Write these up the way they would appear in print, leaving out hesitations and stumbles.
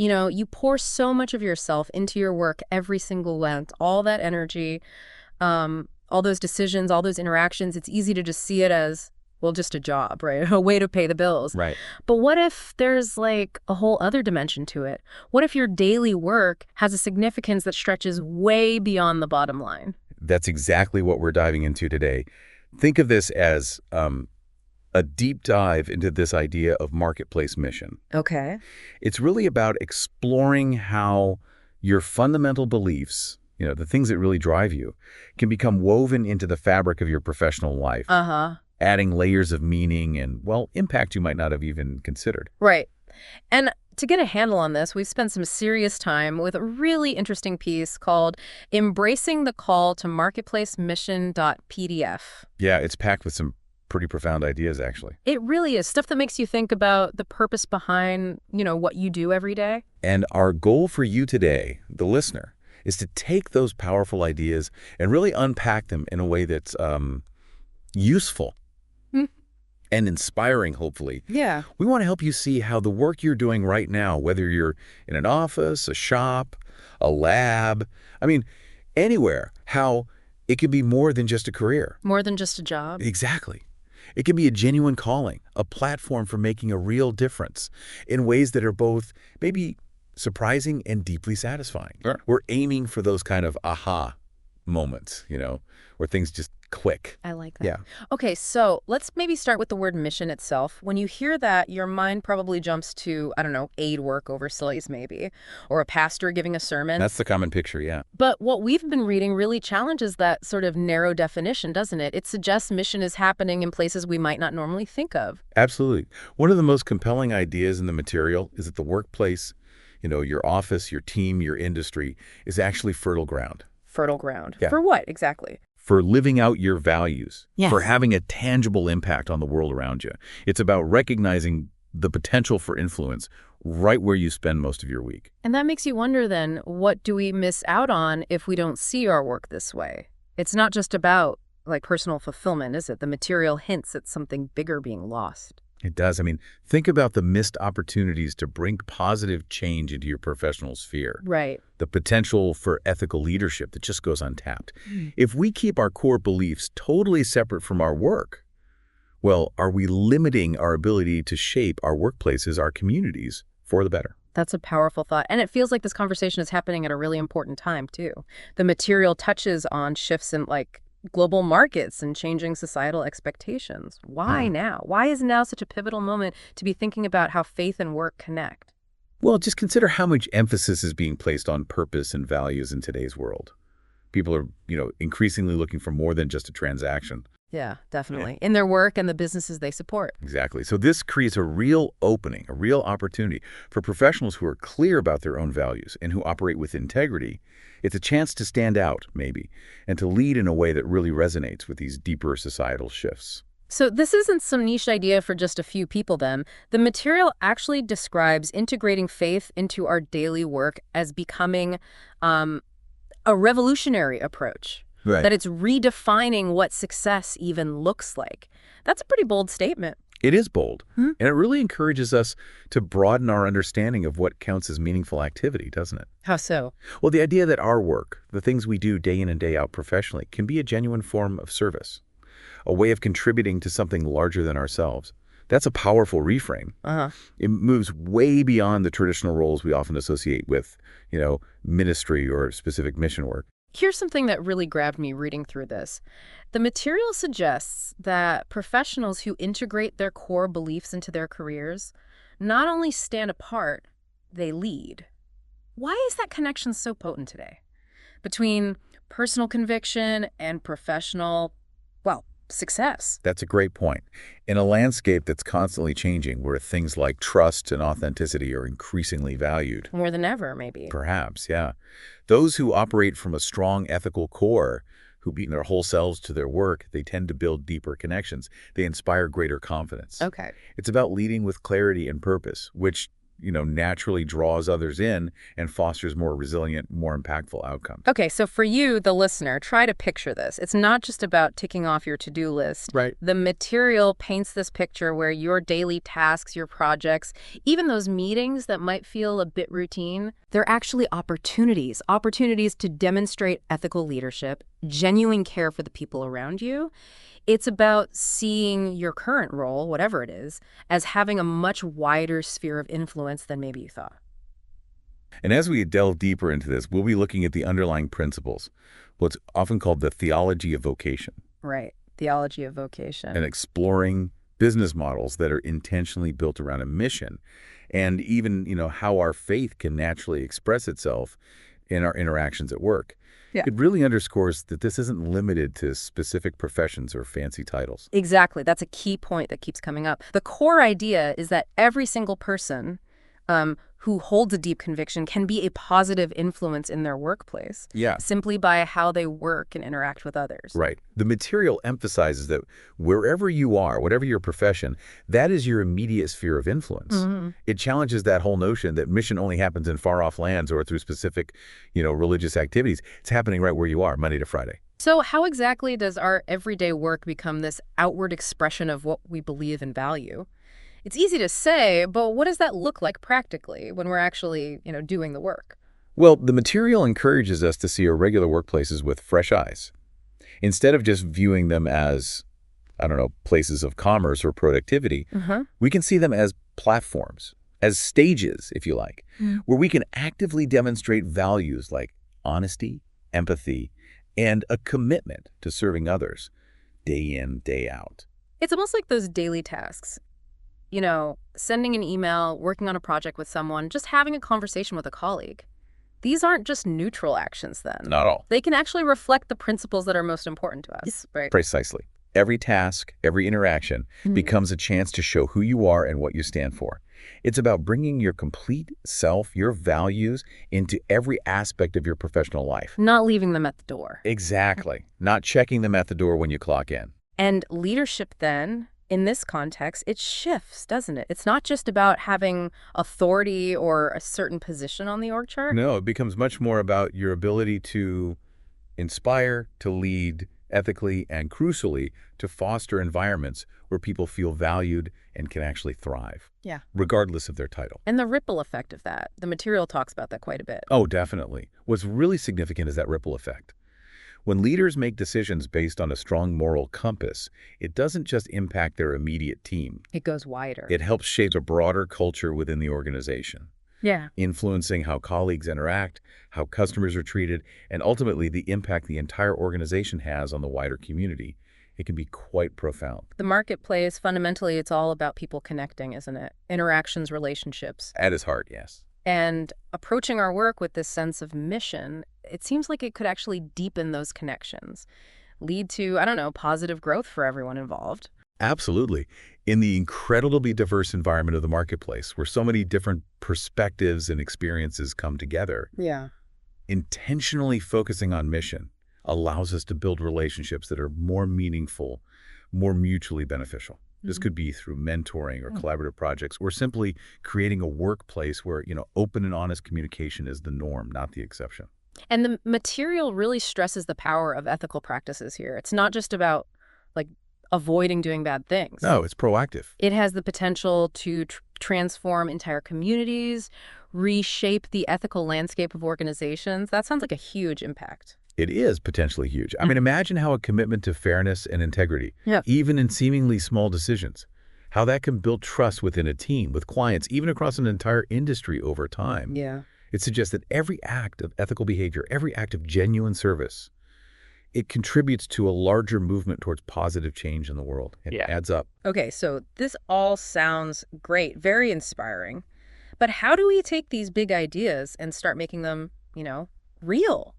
You know, you pour so much of yourself into your work every single month, all that energy, all those decisions, all those interactions. It's easy to just see it as, well, just a job, right? A way to pay the bills. Right. But what if there's like a whole other dimension to it? What if your daily work has a significance that stretches way beyond the bottom line? That's exactly what we're diving into today. Think of this as a deep dive into this idea of marketplace mission. Okay. It's really about exploring how your fundamental beliefs, the things that really drive you, can become woven into the fabric of your professional life, Uh-huh. adding layers of meaning and, well, impact you might not have even considered. Right. And to get a handle on this, we've spent some serious time with a really interesting piece called Embracing the Call to Marketplace Mission.pdf. Yeah, it's packed with some pretty profound ideas, actually. It really is stuff that makes you think about the purpose behind, what you do every day. And our goal for you today, the listener, is to take those powerful ideas and really unpack them in a way that's useful and inspiring, hopefully. Yeah. We want to help you see how the work you're doing right now, whether you're in an office, a shop, a lab, anywhere, how it could be more than just a career. More than just a job. Exactly. It can be a genuine calling, a platform for making a real difference in ways that are both maybe surprising and deeply satisfying. Sure. We're aiming for those kind of aha moments, where things just click. I like that. Yeah. Okay, so let's maybe start with the word mission itself. When you hear that, your mind probably jumps to, I don't know, aid work overseas maybe, or a pastor giving a sermon. That's the common picture, yeah. But what we've been reading really challenges that sort of narrow definition, doesn't it? It suggests mission is happening in places we might not normally think of. Absolutely. One of the most compelling ideas in the material is that the workplace, your office, your team, your industry, is actually fertile ground. Fertile ground. Yeah. For what, exactly? For living out your values, Yes. for having a tangible impact on the world around you. It's about recognizing the potential for influence right where you spend most of your week. And that makes you wonder then, what do we miss out on if we don't see our work this way? It's not just about like personal fulfillment, is it? The material hints at something bigger being lost. It does. Think about the missed opportunities to bring positive change into your professional sphere. Right. The potential for ethical leadership that just goes untapped. If we keep our core beliefs totally separate from our work, well, are we limiting our ability to shape our workplaces, our communities, for the better? That's a powerful thought. And it feels like this conversation is happening at a really important time, too. The material touches on shifts in, global markets and changing societal expectations. Why now? Why is now such a pivotal moment to be thinking about how faith and work connect? Well, just consider how much emphasis is being placed on purpose and values in today's world. People are, increasingly looking for more than just a transaction. Yeah, definitely. In their work and the businesses they support. Exactly. So this creates a real opening, a real opportunity for professionals who are clear about their own values and who operate with integrity. It's a chance to stand out, maybe, and to lead in a way that really resonates with these deeper societal shifts. So this isn't some niche idea for just a few people then. The material actually describes integrating faith into our daily work as becoming a revolutionary approach. Right. That it's redefining what success even looks like. That's a pretty bold statement. It is bold, and it really encourages us to broaden our understanding of what counts as meaningful activity, doesn't it? How so? Well, the idea that our work, the things we do day in and day out professionally, can be a genuine form of service, a way of contributing to something larger than ourselves. That's a powerful reframe. It moves way beyond the traditional roles we often associate with, ministry or specific mission work. Here's something that really grabbed me reading through this. The material suggests that professionals who integrate their core beliefs into their careers not only stand apart, they lead. Why is that connection so potent today? Between personal conviction and professional, success. That's a great point. In a landscape that's constantly changing, where things like trust and authenticity are increasingly valued. More than ever, maybe. Perhaps, yeah. Those who operate from a strong ethical core, who beat their whole selves to their work, they tend to build deeper connections. They inspire greater confidence. Okay. It's about leading with clarity and purpose, which, naturally draws others in and fosters more resilient, more impactful outcomes. Okay, so for you, the listener, try to picture this. It's not just about ticking off your to-do list. Right. The material paints this picture where your daily tasks, your projects, even those meetings that might feel a bit routine, they're actually opportunities to demonstrate ethical leadership, genuine care for the people around you. It's about seeing your current role, whatever it is, as having a much wider sphere of influence than maybe you thought. And as we delve deeper into this, we'll be looking at the underlying principles, what's often called the theology of vocation, Right. Theology of vocation. and exploring business models that are intentionally built around a mission, and even, how our faith can naturally express itself in our interactions at work. Yeah. It really underscores that this isn't limited to specific professions or fancy titles. Exactly. That's a key point that keeps coming up. The core idea is that every single person who holds a deep conviction can be a positive influence in their workplace Yeah. simply by how they work and interact with others. Right. The material emphasizes that wherever you are, whatever your profession, that is your immediate sphere of influence. It challenges that whole notion that mission only happens in far-off lands or through specific, religious activities. It's happening right where you are, Monday to Friday. So how exactly does our everyday work become this outward expression of what we believe and value? It's easy to say, but what does that look like practically when we're actually, doing the work? Well, the material encourages us to see our regular workplaces with fresh eyes. Instead of just viewing them as, places of commerce or productivity, we can see them as platforms, as stages, if you like, where we can actively demonstrate values like honesty, empathy, and a commitment to serving others day in, day out. It's almost like those daily tasks. Sending an email, working on a project with someone, just having a conversation with a colleague. These aren't just neutral actions then. Not all. They can actually reflect the principles that are most important to us, right? Precisely. Every task, every interaction becomes a chance to show who you are and what you stand for. It's about bringing your complete self, your values, into every aspect of your professional life. Not leaving them at the door. Exactly. Not checking them at the door when you clock in. And leadership then, in this context, it shifts, doesn't it? It's not just about having authority or a certain position on the org chart. No, it becomes much more about your ability to inspire, to lead ethically, and crucially, to foster environments where people feel valued and can actually thrive. Yeah. Regardless of their title. And the ripple effect of that. The material talks about that quite a bit. Oh, definitely. What's really significant is that ripple effect. When leaders make decisions based on a strong moral compass, it doesn't just impact their immediate team. It goes wider. It helps shape a broader culture within the organization, Yeah. influencing how colleagues interact, how customers are treated, and ultimately the impact the entire organization has on the wider community. It can be quite profound. The marketplace, fundamentally, it's all about people connecting, isn't it? Interactions, relationships. At its heart, yes. And approaching our work with this sense of mission, it seems like it could actually deepen those connections, lead to, positive growth for everyone involved. Absolutely. In the incredibly diverse environment of the marketplace, where so many different perspectives and experiences come together, Yeah. intentionally focusing on mission allows us to build relationships that are more meaningful, more mutually beneficial. This could be through mentoring or collaborative projects, or simply creating a workplace where, open and honest communication is the norm, not the exception. And the material really stresses the power of ethical practices here. It's not just about, avoiding doing bad things. No, it's proactive. It has the potential to transform entire communities, reshape the ethical landscape of organizations. That sounds like a huge impact. It is potentially huge. I mean, imagine how a commitment to fairness and integrity, even in seemingly small decisions, how that can build trust within a team, with clients, even across an entire industry over time. Yeah. It suggests that every act of ethical behavior, every act of genuine service, it contributes to a larger movement towards positive change in the world. It adds up. Okay, so this all sounds great, very inspiring. But how do we take these big ideas and start making them, real?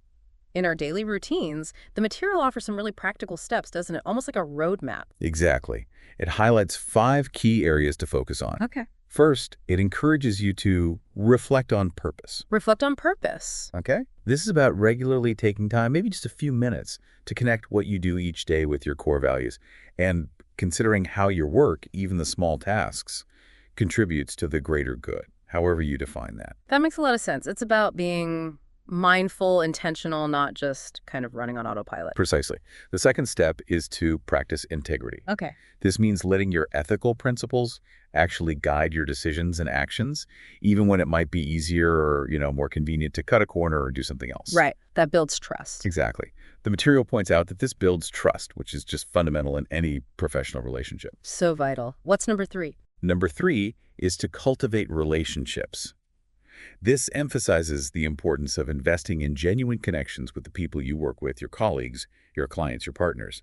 In our daily routines, the material offers some really practical steps, doesn't it? Almost like a roadmap. Exactly. It highlights 5 key areas to focus on. Okay. First, it encourages you to reflect on purpose. Reflect on purpose. Okay? This is about regularly taking time, maybe just a few minutes, to connect what you do each day with your core values, and considering how your work, even the small tasks, contributes to the greater good. however you define that. That makes a lot of sense. It's about being mindful, intentional, not just kind of running on autopilot. Precisely. The second step is to practice integrity. Okay. This means letting your ethical principles actually guide your decisions and actions, even when it might be easier or, more convenient to cut a corner or do something else. Right. That builds trust. Exactly. The material points out that this builds trust, which is just fundamental in any professional relationship. So vital. What's number 3? Number 3 is to cultivate relationships. This emphasizes the importance of investing in genuine connections with the people you work with, your colleagues, your clients, your partners.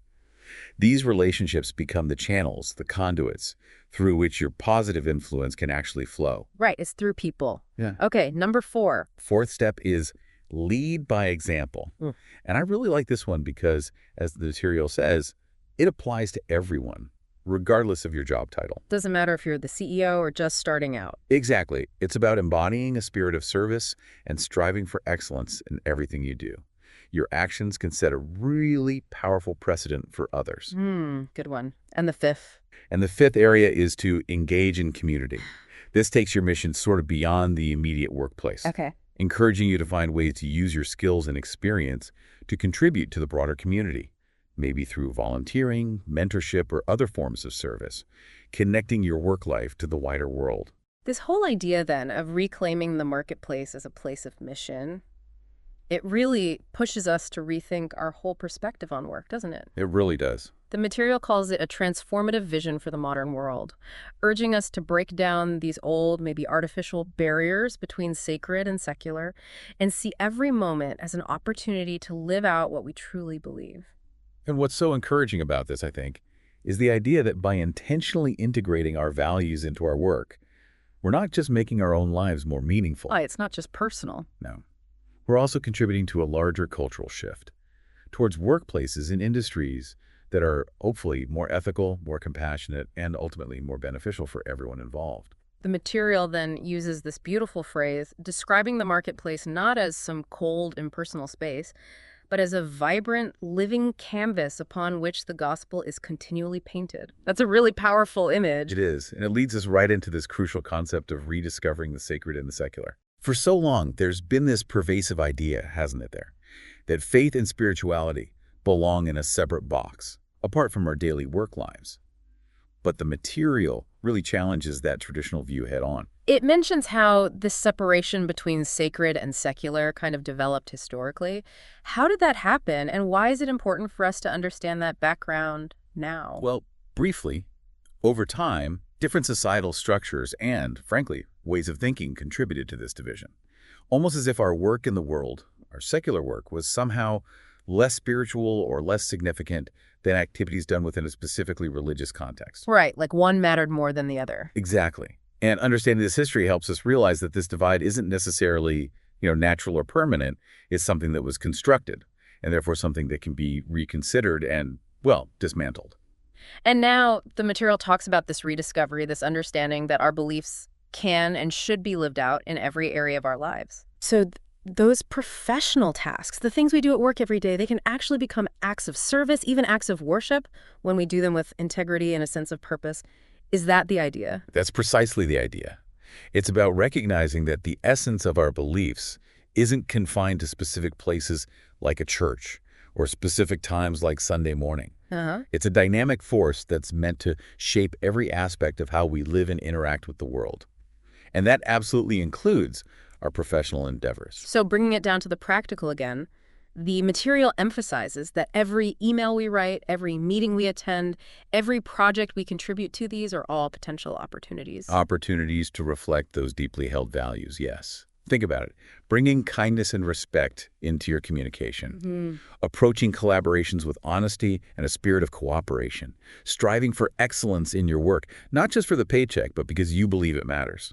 These relationships become the channels, the conduits, through which your positive influence can actually flow. Right. It's through people. Yeah. Okay. Number 4. Fourth step is lead by example. And I really like this one because, as the material says, it applies to everyone, regardless of your job title. Doesn't matter if you're the CEO or just starting out. Exactly. It's about embodying a spirit of service and striving for excellence in everything you do. Your actions can set a really powerful precedent for others. Good one. And the 5th? And the 5th area is to engage in community. This takes your mission sort of beyond the immediate workplace. Okay. Encouraging you to find ways to use your skills and experience to contribute to the broader community, maybe through volunteering, mentorship, or other forms of service, connecting your work life to the wider world. This whole idea, then, of reclaiming the marketplace as a place of mission, it really pushes us to rethink our whole perspective on work, doesn't it? It really does. The material calls it a transformative vision for the modern world, urging us to break down these old, maybe artificial barriers between sacred and secular, and see every moment as an opportunity to live out what we truly believe. And what's so encouraging about this, I think, is the idea that by intentionally integrating our values into our work, we're not just making our own lives more meaningful. It's not just personal. No. We're also contributing to a larger cultural shift towards workplaces and industries that are hopefully more ethical, more compassionate, and ultimately more beneficial for everyone involved. The material then uses this beautiful phrase describing the marketplace not as some cold, impersonal space, but as a vibrant, living canvas upon which the gospel is continually painted. That's a really powerful image. It is, and it leads us right into this crucial concept of rediscovering the sacred and the secular. For so long, there's been this pervasive idea, hasn't it there, that faith and spirituality belong in a separate box, apart from our daily work lives. But the material really challenges that traditional view head-on. It mentions how this separation between sacred and secular kind of developed historically. How did that happen, and why is it important for us to understand that background now? Well, briefly, over time, different societal structures and, frankly, ways of thinking contributed to this division. Almost as if our work in the world, our secular work, was somehow less spiritual or less significant than activities done within a specifically religious context. Right, like one mattered more than the other. Exactly. And understanding this history helps us realize that this divide isn't necessarily, natural or permanent. It's something that was constructed, and therefore something that can be reconsidered and, dismantled. And now the material talks about this rediscovery, this understanding that our beliefs can and should be lived out in every area of our lives. So those professional tasks, the things we do at work every day, they can actually become acts of service, even acts of worship, when we do them with integrity and a sense of purpose. Is that the idea? That's precisely the idea. It's about recognizing that the essence of our beliefs isn't confined to specific places like a church or specific times like Sunday morning. It's a dynamic force that's meant to shape every aspect of how we live and interact with the world. And that absolutely includes our professional endeavors. So bringing it down to the practical again, the material emphasizes that every email we write, every meeting we attend, every project we contribute to, these are all potential opportunities. Opportunities to reflect those deeply held values, yes. Think about it. Bringing kindness and respect into your communication. Approaching collaborations with honesty and a spirit of cooperation. Striving for excellence in your work, not just for the paycheck, but because you believe it matters.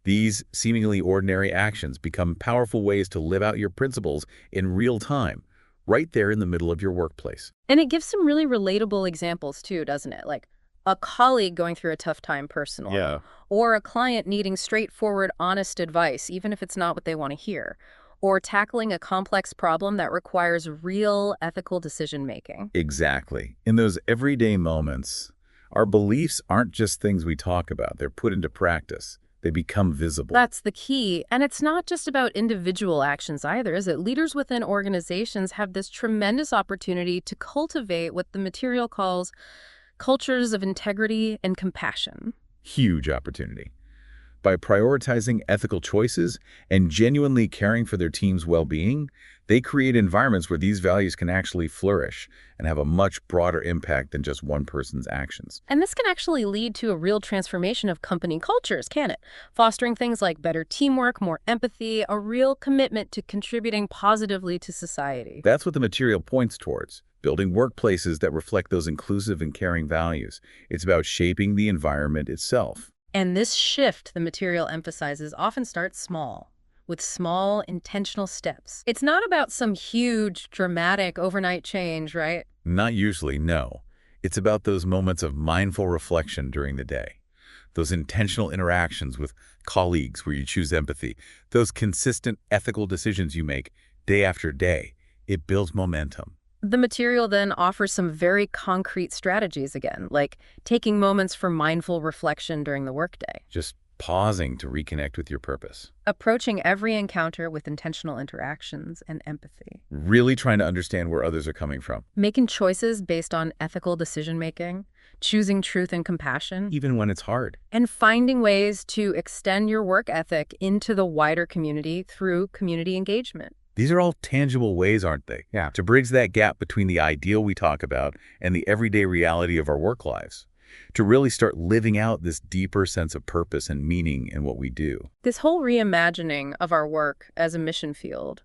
These seemingly ordinary actions become powerful ways to live out your principles in real time, right there in the middle of your workplace. And it gives some really relatable examples too, doesn't it? Like a colleague going through a tough time personally. Yeah. Or a client needing straightforward, honest advice, even if it's not what they want to hear. Or tackling a complex problem that requires real ethical decision-making. Exactly. In those everyday moments, our beliefs aren't just things we talk about. They're put into practice. They become visible. That's the key. And it's not just about individual actions either, is it? Leaders within organizations have this tremendous opportunity to cultivate what the material calls cultures of integrity and compassion. Huge opportunity. By prioritizing ethical choices and genuinely caring for their team's well-being, they create environments where these values can actually flourish and have a much broader impact than just one person's actions. And this can actually lead to a real transformation of company cultures, can it? Fostering things like better teamwork, more empathy, a real commitment to contributing positively to society. That's what the material points towards, building workplaces that reflect those inclusive and caring values. It's about shaping the environment itself. And this shift, the material emphasizes, often starts small, with small, intentional steps. It's not about some huge, dramatic overnight change, right? Not usually, no. It's about those moments of mindful reflection during the day. Those intentional interactions with colleagues where you choose empathy. Those consistent ethical decisions you make day after day. It builds momentum. The material then offers some very concrete strategies again, like taking moments for mindful reflection during the workday, Just pausing to reconnect with your purpose. approaching every encounter with intentional interactions and empathy, Really trying to understand where others are coming from, making choices based on ethical decision-making, choosing truth and compassion, even when it's hard. and finding ways to extend your work ethic into the wider community through community engagement. These are all tangible ways, aren't they? Yeah. To bridge that gap between the ideal we talk about and the everyday reality of our work lives. To really start living out this deeper sense of purpose and meaning in what we do. This whole reimagining of our work as a mission field,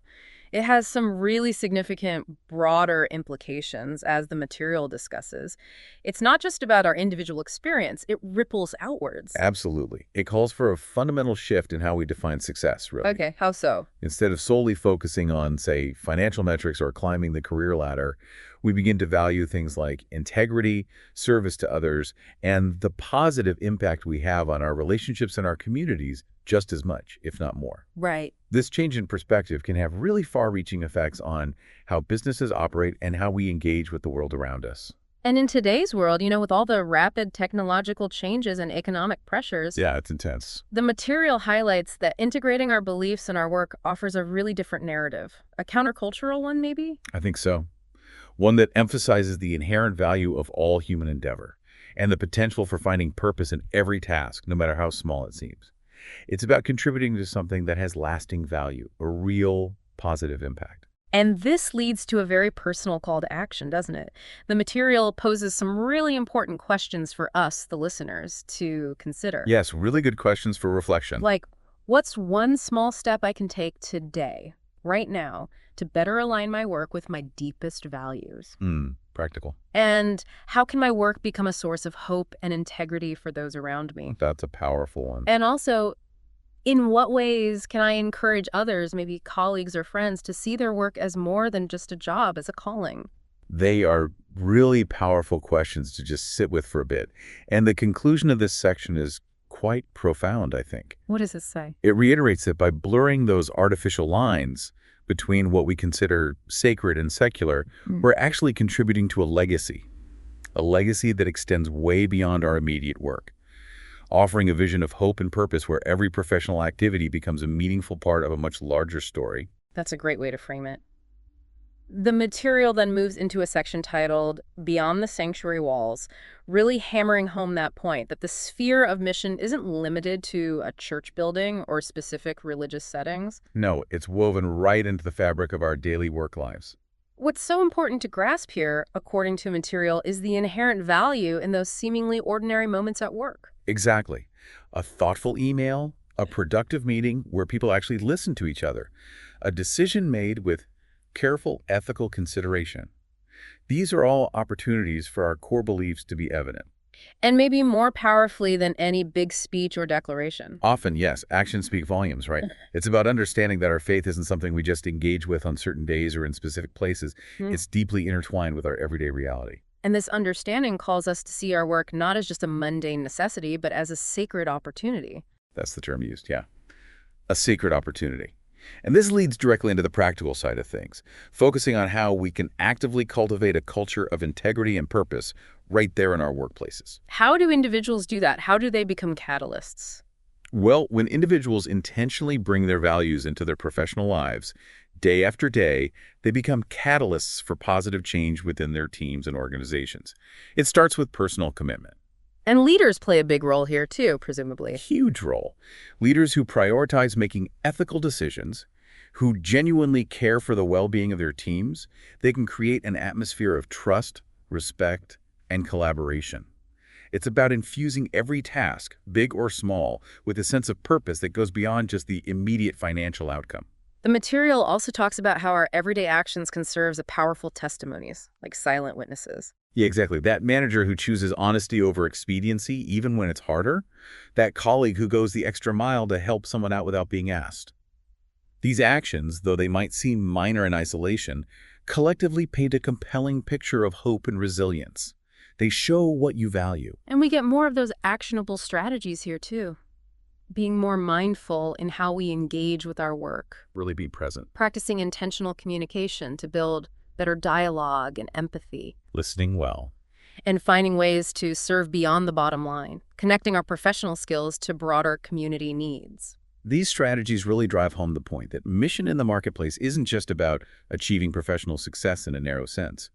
it has some really significant broader implications as the material discusses. It's not just about our individual experience, it ripples outwards. Absolutely. It calls for a fundamental shift in how we define success, really. Okay, how so? Instead of solely focusing on, say, financial metrics or climbing the career ladder, we begin to value things like integrity, service to others, and the positive impact we have on our relationships and our communities just as much, if not more. Right. This change in perspective can have really far-reaching effects on how businesses operate and how we engage with the world around us. And in today's world, with all the rapid technological changes and economic pressures, Yeah, it's intense. the material highlights that integrating our beliefs in our work offers a really different narrative. A countercultural one, maybe? I think so. One that emphasizes the inherent value of all human endeavor and the potential for finding purpose in every task, no matter how small it seems. It's about contributing to something that has lasting value, a real positive impact. And this leads to a very personal call to action, doesn't it? The material poses some really important questions for us, the listeners, to consider. Yes, really good questions for reflection. Like, what's one small step I can take today, right now, to better align my work with my deepest values? Practical. And how can my work become a source of hope and integrity for those around me? That's a powerful one. And also, in what ways can I encourage others, maybe colleagues or friends, to see their work as more than just a job, as a calling? They are really powerful questions to just sit with for a bit. And the conclusion of this section is quite profound, I think. What does this say? It reiterates that by blurring those artificial lines between what we consider sacred and secular, we're actually contributing to a legacy that extends way beyond our immediate work, offering a vision of hope and purpose where every professional activity becomes a meaningful part of a much larger story. That's a great way to frame it. The material then moves into a section titled Beyond the Sanctuary Walls, really hammering home that point that the sphere of mission isn't limited to a church building or specific religious settings. No, it's woven right into the fabric of our daily work lives. What's so important to grasp here, according to material, is the inherent value in those seemingly ordinary moments at work. Exactly. A thoughtful email, a productive meeting where people actually listen to each other, a decision made with careful ethical consideration. These are all opportunities for our core beliefs to be evident. And maybe more powerfully than any big speech or declaration. Often, yes, actions speak volumes, right? It's about understanding that our faith isn't something we just engage with on certain days or in specific places. It's deeply intertwined with our everyday reality. And this understanding calls us to see our work not as just a mundane necessity, but as a sacred opportunity. That's the term used, yeah. A sacred opportunity. And this leads directly into the practical side of things, focusing on how we can actively cultivate a culture of integrity and purpose right there in our workplaces. How do individuals do that? How do they become catalysts? Well, when individuals intentionally bring their values into their professional lives, day after day, they become catalysts for positive change within their teams and organizations. It starts with personal commitment. And leaders play a big role here too, presumably. Huge role. Leaders who prioritize making ethical decisions, who genuinely care for the well-being of their teams, they can create an atmosphere of trust, respect, and collaboration. It's about infusing every task, big or small, with a sense of purpose that goes beyond just the immediate financial outcome. The material also talks about how our everyday actions can serve as powerful testimonies, like silent witnesses. Yeah, exactly. That manager who chooses honesty over expediency, even when it's harder. That colleague who goes the extra mile to help someone out without being asked. These actions, though they might seem minor in isolation, collectively paint a compelling picture of hope and resilience. They show what you value. And we get more of those actionable strategies here too. Being more mindful in how we engage with our work. Really be present. Practicing intentional communication to build better dialogue and empathy. Listening well. And finding ways to serve beyond the bottom line, connecting our professional skills to broader community needs. These strategies really drive home the point that mission in the marketplace isn't just about achieving professional success in a narrow sense.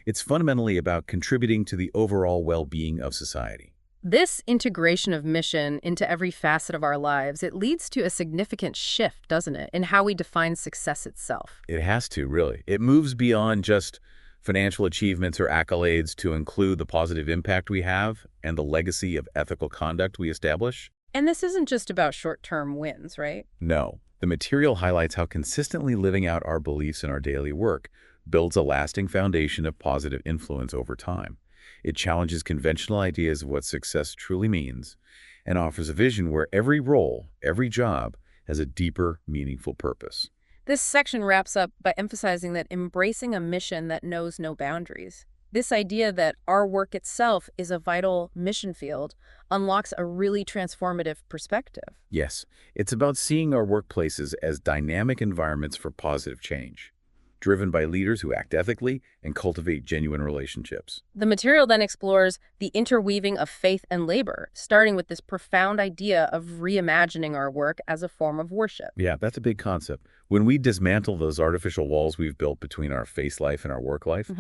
It's fundamentally about contributing to the overall well-being of society. This integration of mission into every facet of our lives, it leads to a significant shift, doesn't it, in how we define success itself. It has to, really. It moves beyond just financial achievements or accolades to include the positive impact we have and the legacy of ethical conduct we establish. And this isn't just about short-term wins, right? No. The material highlights how consistently living out our beliefs in our daily work builds a lasting foundation of positive influence over time. It challenges conventional ideas of what success truly means and offers a vision where every role, every job, has a deeper, meaningful purpose. This section wraps up by emphasizing that embracing a mission that knows no boundaries. This idea that our work itself is a vital mission field unlocks a really transformative perspective. Yes, it's about seeing our workplaces as dynamic environments for positive change, driven by leaders who act ethically and cultivate genuine relationships. The material then explores the interweaving of faith and labor, starting with this profound idea of reimagining our work as a form of worship. Yeah, that's a big concept. When we dismantle those artificial walls we've built between our face life and our work life,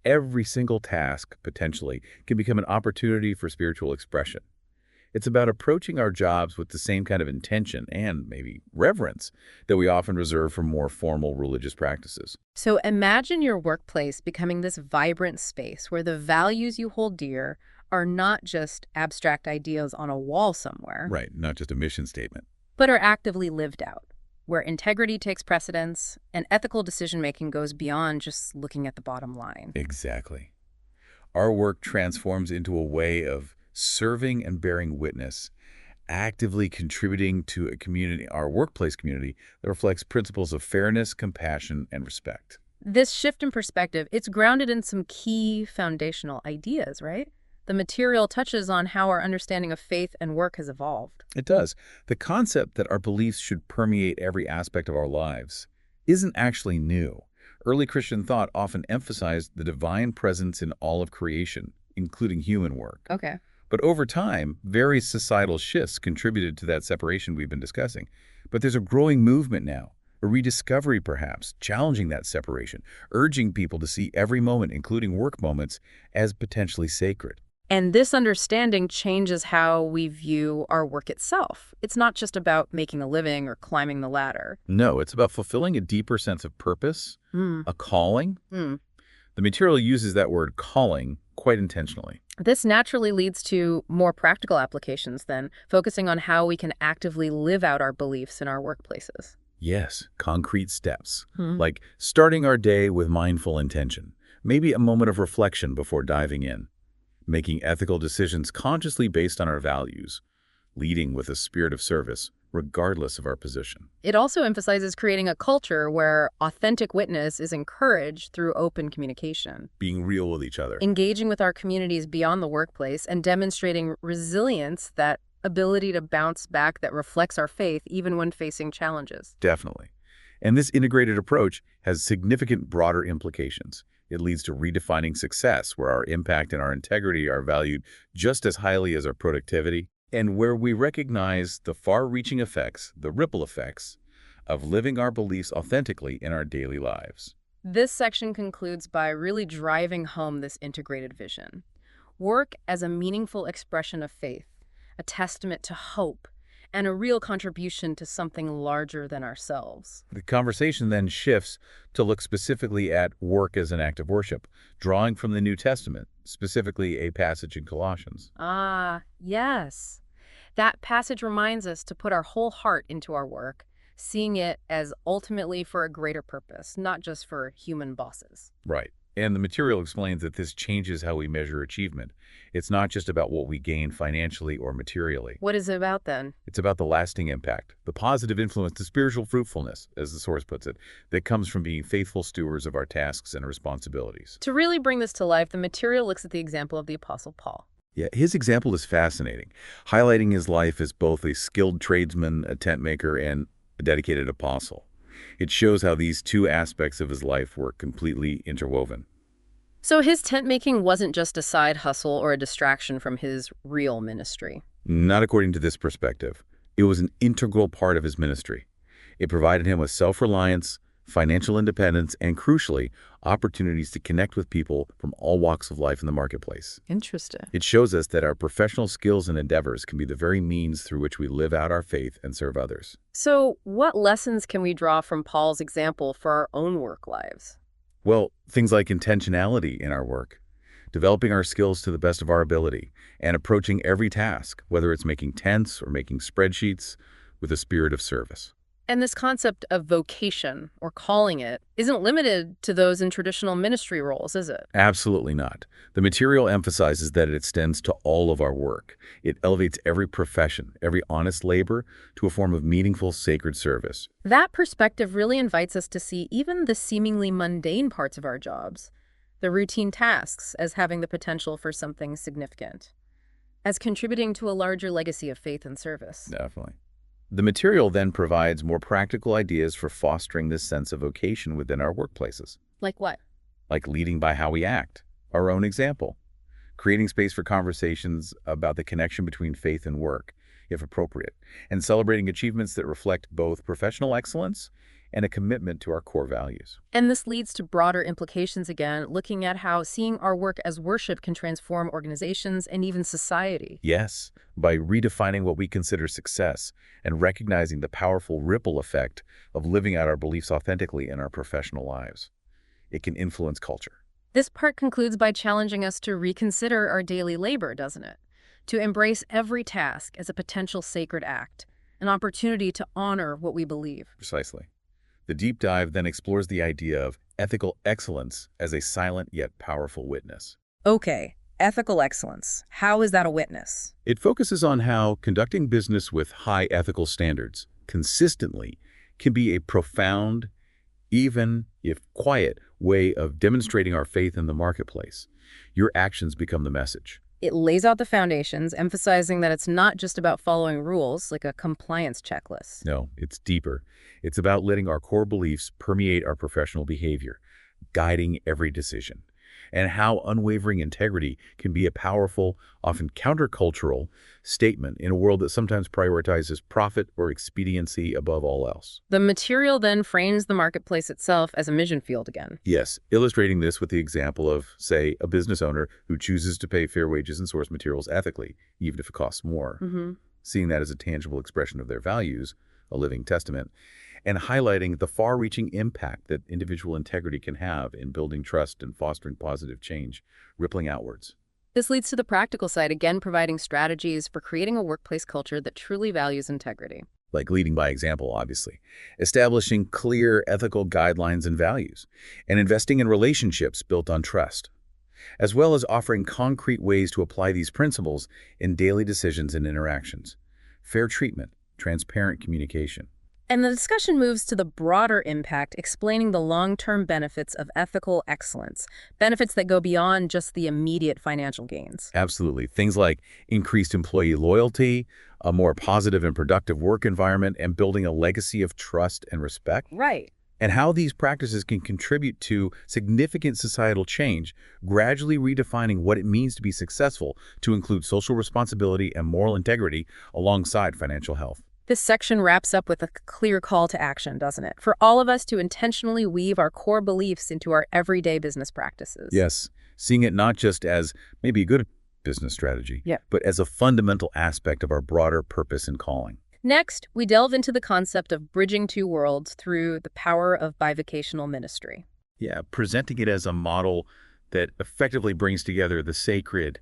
every single task, potentially, can become an opportunity for spiritual expression. It's about approaching our jobs with the same kind of intention and maybe reverence that we often reserve for more formal religious practices. So imagine your workplace becoming this vibrant space where the values you hold dear are not just abstract ideas on a wall somewhere. Right, not just a mission statement. But are actively lived out, where integrity takes precedence and ethical decision-making goes beyond just looking at the bottom line. Exactly. Our work transforms into a way of serving and bearing witness, actively contributing to a community, our workplace community, that reflects principles of fairness, compassion, and respect. This shift in perspective, it's grounded in some key foundational ideas, right? The material touches on how our understanding of faith and work has evolved. It does. The concept that our beliefs should permeate every aspect of our lives isn't actually new. Early Christian thought often emphasized the divine presence in all of creation, including human work. Okay. But over time, various societal shifts contributed to that separation we've been discussing. But there's a growing movement now, a rediscovery perhaps, challenging that separation, urging people to see every moment, including work moments, as potentially sacred. And this understanding changes how we view our work itself. It's not just about making a living or climbing the ladder. No, it's about fulfilling a deeper sense of purpose, a calling. The material uses that word calling quite intentionally. This naturally leads to more practical applications then, focusing on how we can actively live out our beliefs in our workplaces. Yes, concrete steps, like starting our day with mindful intention, maybe a moment of reflection before diving in, making ethical decisions consciously based on our values, leading with a spirit of service, regardless of our position. It also emphasizes creating a culture where authentic witness is encouraged through open communication. Being real with each other. Engaging with our communities beyond the workplace and demonstrating resilience, that ability to bounce back that reflects our faith even when facing challenges. Definitely. And this integrated approach has significant broader implications. It leads to redefining success, where our impact and our integrity are valued just as highly as our productivity. and where we recognize the far-reaching effects, the ripple effects, of living our beliefs authentically in our daily lives. This section concludes by really driving home this integrated vision. Work as a meaningful expression of faith, a testament to hope, and a real contribution to something larger than ourselves. The conversation then shifts to look specifically at work as an act of worship, drawing from the New Testament, specifically a passage in Colossians. Ah, yes. That passage reminds us to put our whole heart into our work, seeing it as ultimately for a greater purpose, not just for human bosses. Right. And the material explains that this changes how we measure achievement. It's not just about what we gain financially or materially. What is it about then? It's about the lasting impact, the positive influence, the spiritual fruitfulness, as the source puts it, that comes from being faithful stewards of our tasks and responsibilities. To really bring this to life, the material looks at the example of the Apostle Paul. Yeah, his example is fascinating, highlighting his life as both a skilled tradesman, a tent maker, and a dedicated apostle. It shows how these two aspects of his life were completely interwoven. So his tent making wasn't just a side hustle or a distraction from his real ministry. Not according to this perspective. It was an integral part of his ministry. It provided him with self-reliance, financial independence, and crucially, opportunities to connect with people from all walks of life in the marketplace. Interesting. It shows us that our professional skills and endeavors can be the very means through which we live out our faith and serve others. So what lessons can we draw from Paul's example for our own work lives? Well, things like intentionality in our work, developing our skills to the best of our ability, and approaching every task, whether it's making tents or making spreadsheets, with a spirit of service. And this concept of vocation, or calling it, isn't limited to those in traditional ministry roles, is it? Absolutely not. The material emphasizes that it extends to all of our work. It elevates every profession, every honest labor, to a form of meaningful, sacred service. That perspective really invites us to see even the seemingly mundane parts of our jobs, the routine tasks, as having the potential for something significant, as contributing to a larger legacy of faith and service. Definitely. The material then provides more practical ideas for fostering this sense of vocation within our workplaces. Like what? Like leading by how we act, our own example, creating space for conversations about the connection between faith and work, if appropriate, and celebrating achievements that reflect both professional excellence and a commitment to our core values. And this leads to broader implications again, looking at how seeing our work as worship can transform organizations and even society. Yes, by redefining what we consider success and recognizing the powerful ripple effect of living out our beliefs authentically in our professional lives. It can influence culture. This part concludes by challenging us to reconsider our daily labor, doesn't it? To embrace every task as a potential sacred act, an opportunity to honor what we believe. Precisely. The deep dive then explores the idea of ethical excellence as a silent yet powerful witness. Okay, ethical excellence. How is that a witness? It focuses on how conducting business with high ethical standards consistently can be a profound, even if quiet, way of demonstrating our faith in the marketplace. Your actions become the message. It lays out the foundations, emphasizing that it's not just about following rules, like a compliance checklist. No, it's deeper. It's about letting our core beliefs permeate our professional behavior, guiding every decision, and how unwavering integrity can be a powerful, often countercultural statement in a world that sometimes prioritizes profit or expediency above all else. The material then frames the marketplace itself as a mission field again. Yes, illustrating this with the example of, say, a business owner who chooses to pay fair wages and source materials ethically, even if it costs more, seeing that as a tangible expression of their values, a living testament, and highlighting the far-reaching impact that individual integrity can have in building trust and fostering positive change, rippling outwards. This leads to the practical side, again providing strategies for creating a workplace culture that truly values integrity. Like leading by example, obviously, establishing clear ethical guidelines and values, and investing in relationships built on trust, as well as offering concrete ways to apply these principles in daily decisions and interactions. Fair treatment, transparent communication. And the discussion moves to the broader impact, explaining the long-term benefits of ethical excellence, benefits that go beyond just the immediate financial gains. Absolutely. Things like increased employee loyalty, a more positive and productive work environment, and building a legacy of trust and respect. Right. and how these practices can contribute to significant societal change, gradually redefining what it means to be successful to include social responsibility and moral integrity alongside financial health. This section wraps up with a clear call to action, doesn't it? For all of us to intentionally weave our core beliefs into our everyday business practices. Yes, seeing it not just as maybe a good business strategy, Yeah. but as a fundamental aspect of our broader purpose and calling. Next, we delve into the concept of bridging two worlds through the power of bivocational ministry. Yeah, presenting it as a model that effectively brings together the sacred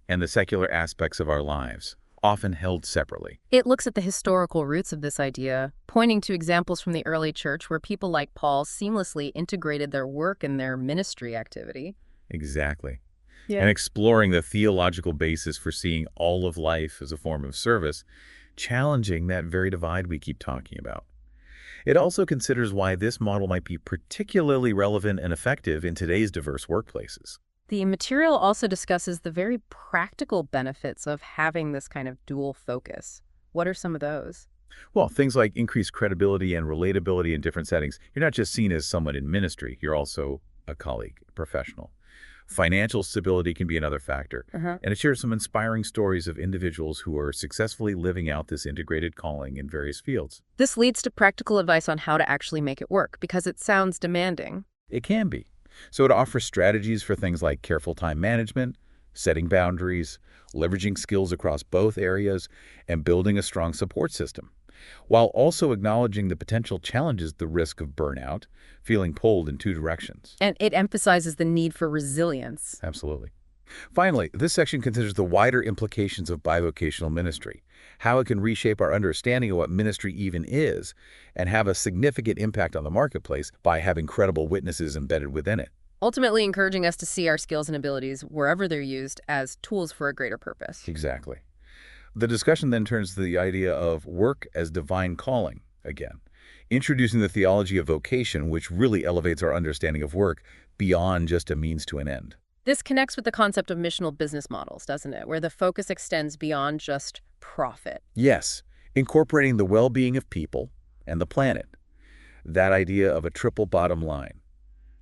and the secular aspects of our lives, often held separately. It looks at the historical roots of this idea, pointing to examples from the early church where people like Paul seamlessly integrated their work and their ministry activity. Exactly. Yeah. And exploring the theological basis for seeing all of life as a form of service, challenging that very divide we keep talking about. It also considers why this model might be particularly relevant and effective in today's diverse workplaces. The material also discusses the very practical benefits of having this kind of dual focus. What are some of those? Well, things like increased credibility and relatability in different settings. You're not just seen as someone in ministry, you're also a colleague, a professional. Financial stability can be another factor, and it shares some inspiring stories of individuals who are successfully living out this integrated calling in various fields. This leads to practical advice on how to actually make it work, because it sounds demanding. It can be. So it offers strategies for things like careful time management, setting boundaries, leveraging skills across both areas, and building a strong support system, while also acknowledging the potential challenges, the risk of burnout, feeling pulled in two directions. And it emphasizes the need for resilience. Absolutely. Finally, this section considers the wider implications of bivocational ministry, how it can reshape our understanding of what ministry even is, and have a significant impact on the marketplace by having credible witnesses embedded within it. Ultimately encouraging us to see our skills and abilities, wherever they're used, as tools for a greater purpose. Exactly. The discussion then turns to the idea of work as divine calling again, introducing the theology of vocation, which really elevates our understanding of work beyond just a means to an end. This connects with the concept of missional business models, doesn't it? Where the focus extends beyond just profit. Yes, incorporating the well-being of people and the planet. That idea of a triple bottom line.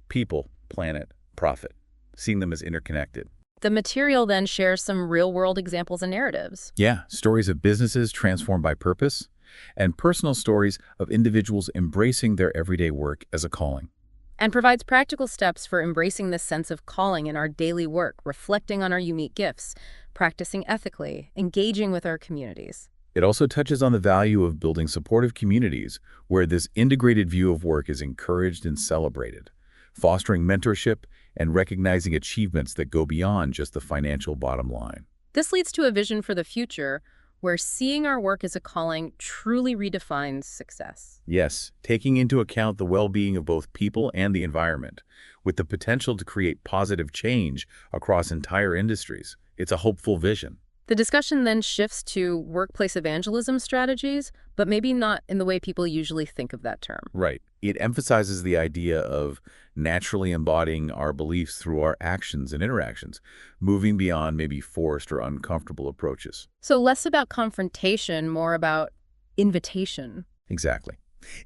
People, planet, profit. Seeing them as interconnected. The material then shares some real-world examples and narratives. Yeah, stories of businesses transformed by purpose, and personal stories of individuals embracing their everyday work as a calling. And provides practical steps for embracing this sense of calling in our daily work, reflecting on our unique gifts, practicing ethically, engaging with our communities. It also touches on the value of building supportive communities where this integrated view of work is encouraged and celebrated, fostering mentorship and recognizing achievements that go beyond just the financial bottom line. This leads to a vision for the future where seeing our work as a calling truly redefines success. Yes, taking into account the well-being of both people and the environment, with the potential to create positive change across entire industries. It's a hopeful vision. The discussion then shifts to workplace evangelism strategies, but maybe not in the way people usually think of that term. Right. It emphasizes the idea of naturally embodying our beliefs through our actions and interactions, moving beyond maybe forced or uncomfortable approaches. So less about confrontation, more about invitation. Exactly.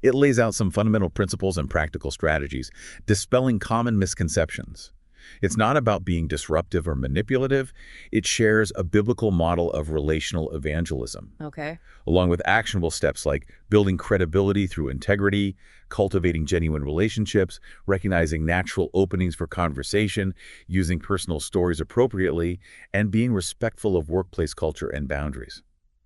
It lays out some fundamental principles and practical strategies, dispelling common misconceptions. It's not about being disruptive or manipulative. It shares a biblical model of relational evangelism, Okay. along with actionable steps like building credibility through integrity, cultivating genuine relationships, recognizing natural openings for conversation, using personal stories appropriately, and being respectful of workplace culture and boundaries.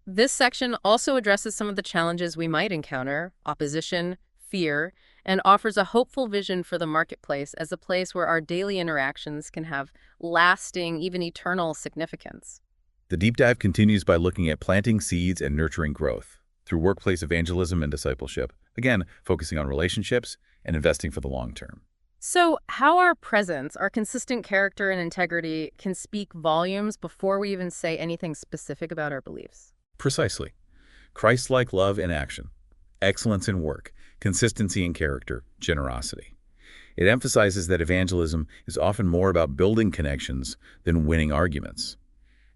This section also addresses some of the challenges we might encounter, opposition, fear, and offers a hopeful vision for the marketplace as a place where our daily interactions can have lasting, even eternal significance. The deep dive continues by looking at planting seeds and nurturing growth through workplace evangelism and discipleship, again, focusing on relationships and investing for the long term. So, how our presence, our consistent character and integrity can speak volumes before we even say anything specific about our beliefs. Precisely. Christ-like love in action, excellence in work, consistency in character, generosity. It emphasizes that evangelism is often more about building connections than winning arguments.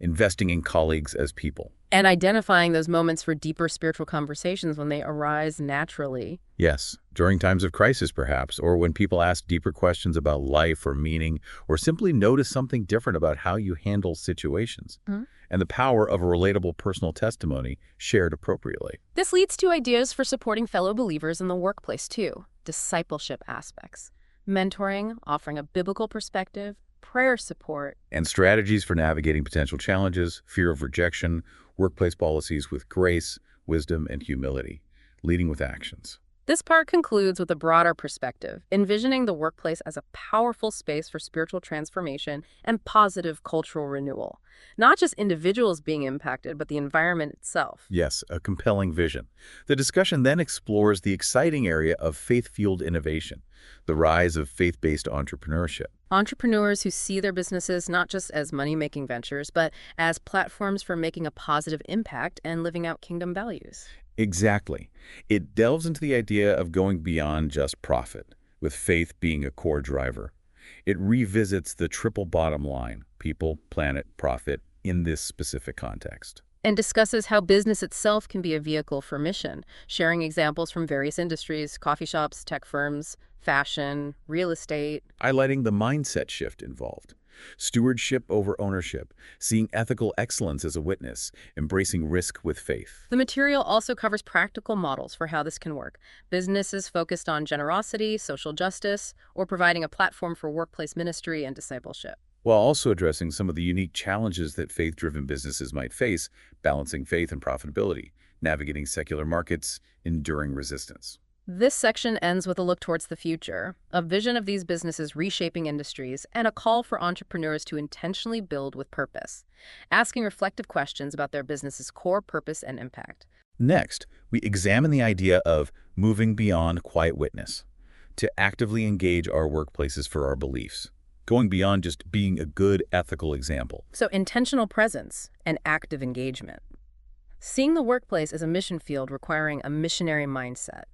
investing in colleagues as people. And identifying those moments for deeper spiritual conversations when they arise naturally. Yes, during times of crisis perhaps, or when people ask deeper questions about life or meaning, or simply notice something different about how you handle situations. And the power of a relatable personal testimony shared appropriately. This leads to ideas for supporting fellow believers in the workplace, too. Discipleship aspects. Mentoring, offering a biblical perspective, prayer support. And strategies for navigating potential challenges, fear of rejection, workplace policies with grace, wisdom, and humility, leading with actions. This part concludes with a broader perspective, envisioning the workplace as a powerful space for spiritual transformation and positive cultural renewal. Not just individuals being impacted, but the environment itself. Yes, a compelling vision. The discussion then explores the exciting area of faith-fueled innovation, the rise of faith-based entrepreneurship. Entrepreneurs who see their businesses not just as money-making ventures, but as platforms for making a positive impact and living out kingdom values. Exactly. It delves into the idea of going beyond just profit, with faith being a core driver. It revisits the triple bottom line, people, planet, profit, in this specific context. And discusses how business itself can be a vehicle for mission, sharing examples from various industries, coffee shops, tech firms, fashion, real estate. Highlighting the mindset shift involved. Stewardship over ownership, seeing ethical excellence as a witness, embracing risk with faith. The material also covers practical models for how this can work. Businesses focused on generosity, social justice, or providing a platform for workplace ministry and discipleship. While also addressing some of the unique challenges that faith-driven businesses might face, balancing faith and profitability, navigating secular markets, enduring resistance. This section ends with a look towards the future, a vision of these businesses reshaping industries, and a call for entrepreneurs to intentionally build with purpose, asking reflective questions about their business's core purpose and impact. Next, we examine the idea of moving beyond quiet witness, to actively engage our workplaces for our beliefs, going beyond just being a good ethical example. So intentional presence and active engagement. Seeing the workplace as a mission field requiring a missionary mindset.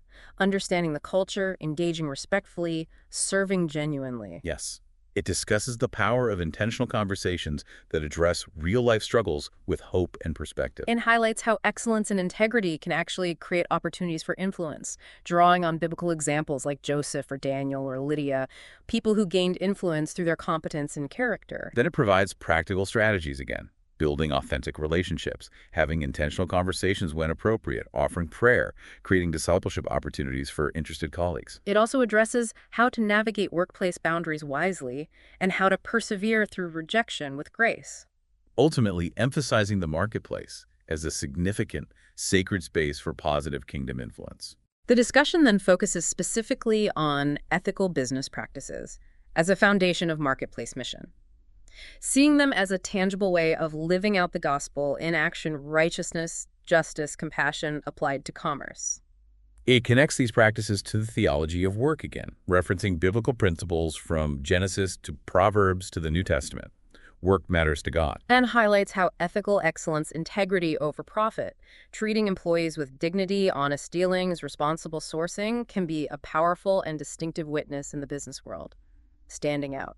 Understanding the culture, engaging respectfully, serving genuinely. Yes. It discusses the power of intentional conversations that address real-life struggles with hope and perspective. And highlights how excellence and integrity can actually create opportunities for influence, drawing on biblical examples like Joseph or Daniel or Lydia, people who gained influence through their competence and character. Then it provides practical strategies again. Building authentic relationships, having intentional conversations when appropriate, offering prayer, creating discipleship opportunities for interested colleagues. It also addresses how to navigate workplace boundaries wisely and how to persevere through rejection with grace. Ultimately, emphasizing the marketplace as a significant, sacred space for positive kingdom influence. The discussion then focuses specifically on ethical business practices as a foundation of marketplace mission. Seeing them as a tangible way of living out the gospel in action, righteousness, justice, compassion applied to commerce. It connects these practices to the theology of work again, referencing biblical principles from Genesis to Proverbs to the New Testament. Work matters to God. And highlights how ethical excellence, integrity over profit, treating employees with dignity, honest dealings, responsible sourcing can be a powerful and distinctive witness in the business world, standing out.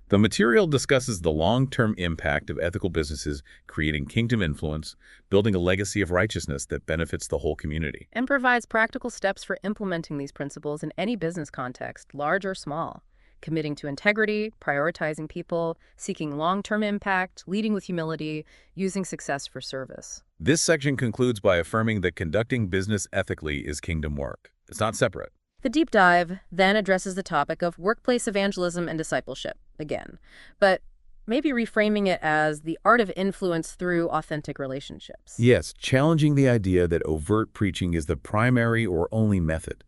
The material discusses the long-term impact of ethical businesses creating kingdom influence, building a legacy of righteousness that benefits the whole community. And provides practical steps for implementing these principles in any business context, large or small. Committing to integrity, prioritizing people, seeking long-term impact, leading with humility, using success for service. This section concludes by affirming that conducting business ethically is kingdom work. It's not separate. The deep dive then addresses the topic of workplace evangelism and discipleship, again, but maybe reframing it as the art of influence through authentic relationships. Yes, challenging the idea that overt preaching is the primary or only method.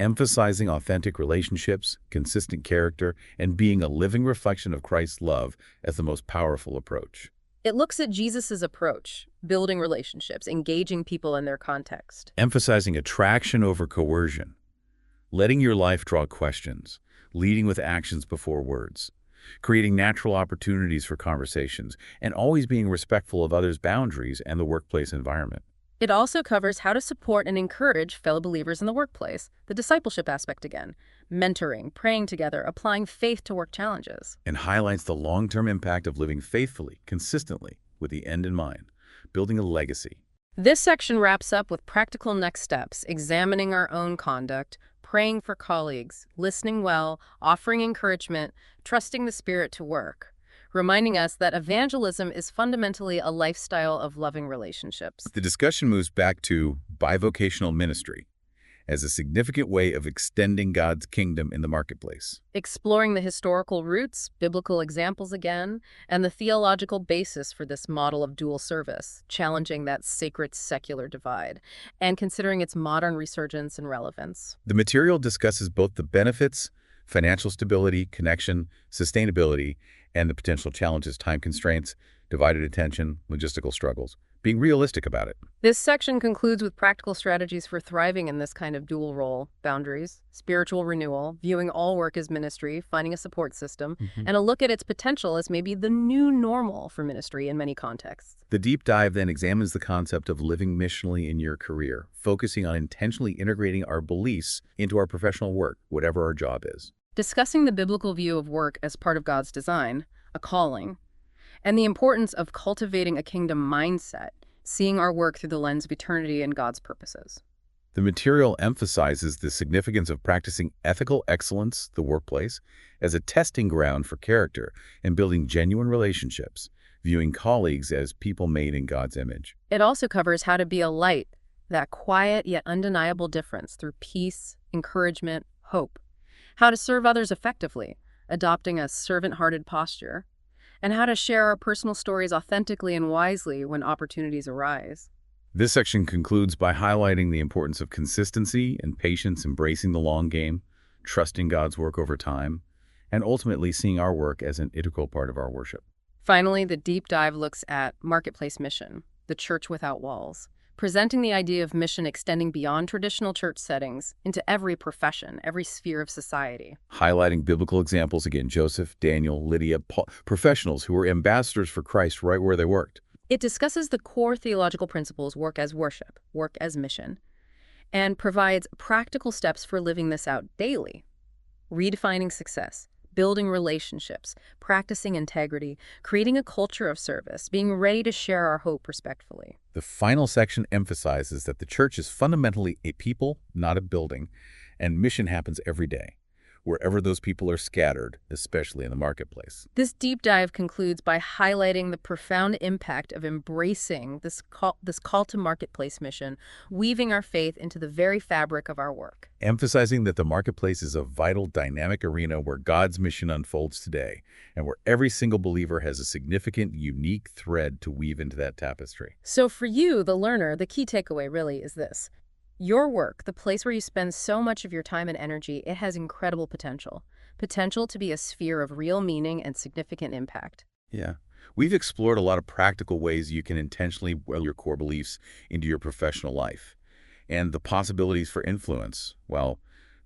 Emphasizing authentic relationships, consistent character, and being a living reflection of Christ's love as the most powerful approach. It looks at Jesus's approach, building relationships, engaging people in their context. Emphasizing attraction over coercion. Letting your life draw questions, leading with actions before words, creating natural opportunities for conversations, and always being respectful of others' boundaries and the workplace environment. It also covers how to support and encourage fellow believers in the workplace, the discipleship aspect again, mentoring, praying together, applying faith to work challenges. And highlights the long-term impact of living faithfully, consistently, with the end in mind, building a legacy. This section wraps up with practical next steps, examining our own conduct, praying for colleagues, listening well, offering encouragement, trusting the Spirit to work, reminding us that evangelism is fundamentally a lifestyle of loving relationships. The discussion moves back to bivocational ministry as a significant way of extending God's kingdom in the marketplace. Exploring the historical roots, biblical examples again, and the theological basis for this model of dual service, challenging that sacred-secular divide, and considering its modern resurgence and relevance. The material discusses both the benefits, financial stability, connection, sustainability, and the potential challenges, time constraints, divided attention, logistical struggles, being realistic about it. This section concludes with practical strategies for thriving in this kind of dual role, boundaries, spiritual renewal, viewing all work as ministry, finding a support system, and a look at its potential as maybe the new normal for ministry in many contexts. The deep dive then examines the concept of living missionally in your career, focusing on intentionally integrating our beliefs into our professional work, whatever our job is. Discussing the biblical view of work as part of God's design, a calling, and the importance of cultivating a kingdom mindset, seeing our work through the lens of eternity and God's purposes. The material emphasizes the significance of practicing ethical excellence, the workplace, as a testing ground for character and building genuine relationships, viewing colleagues as people made in God's image. It also covers how to be a light, that quiet yet undeniable difference through peace, encouragement, hope, how to serve others effectively, adopting a servant-hearted posture, and how to share our personal stories authentically and wisely when opportunities arise. This section concludes by highlighting the importance of consistency and patience, embracing the long game, trusting God's work over time, and ultimately seeing our work as an integral part of our worship. Finally, the deep dive looks at marketplace mission, the church without walls, presenting the idea of mission extending beyond traditional church settings into every profession, every sphere of society. Highlighting biblical examples again, Joseph, Daniel, Lydia, Paul, professionals who were ambassadors for Christ right where they worked. It discusses the core theological principles, work as worship, work as mission, and provides practical steps for living this out daily. Redefining success, building relationships, practicing integrity, creating a culture of service, being ready to share our hope respectfully. The final section emphasizes that the church is fundamentally a people, not a building, and mission happens every day, wherever those people are scattered, especially in the marketplace. This deep dive concludes by highlighting the profound impact of embracing this call to marketplace mission, weaving our faith into the very fabric of our work. Emphasizing that the marketplace is a vital, dynamic arena where God's mission unfolds today, and where every single believer has a significant, unique thread to weave into that tapestry. So for you, the learner, the key takeaway really is this. Your work, the place where you spend so much of your time and energy, it has incredible potential. Potential to be a sphere of real meaning and significant impact. Yeah. We've explored a lot of practical ways you can intentionally will your core beliefs into your professional life. And the possibilities for influence, well,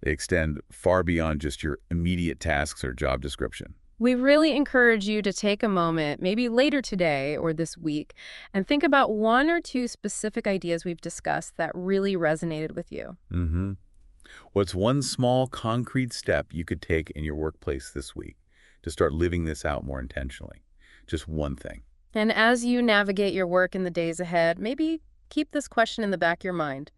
they extend far beyond just your immediate tasks or job description. We really encourage you to take a moment, maybe later today or this week, and think about one or two specific ideas we've discussed that really resonated with you. What's one small, concrete step you could take in your workplace this week to start living this out more intentionally? Just one thing. And as you navigate your work in the days ahead, maybe keep this question in the back of your mind.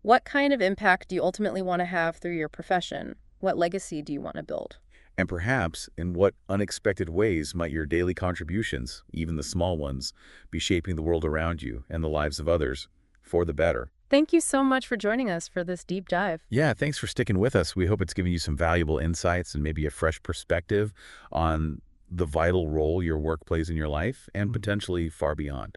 What kind of impact do you ultimately want to have through your profession? What legacy do you want to build? And perhaps, in what unexpected ways might your daily contributions, even the small ones, be shaping the world around you and the lives of others for the better? Thank you so much for joining us for this deep dive. Yeah, thanks for sticking with us. We hope it's given you some valuable insights and maybe a fresh perspective on the vital role your work plays in your life and potentially far beyond.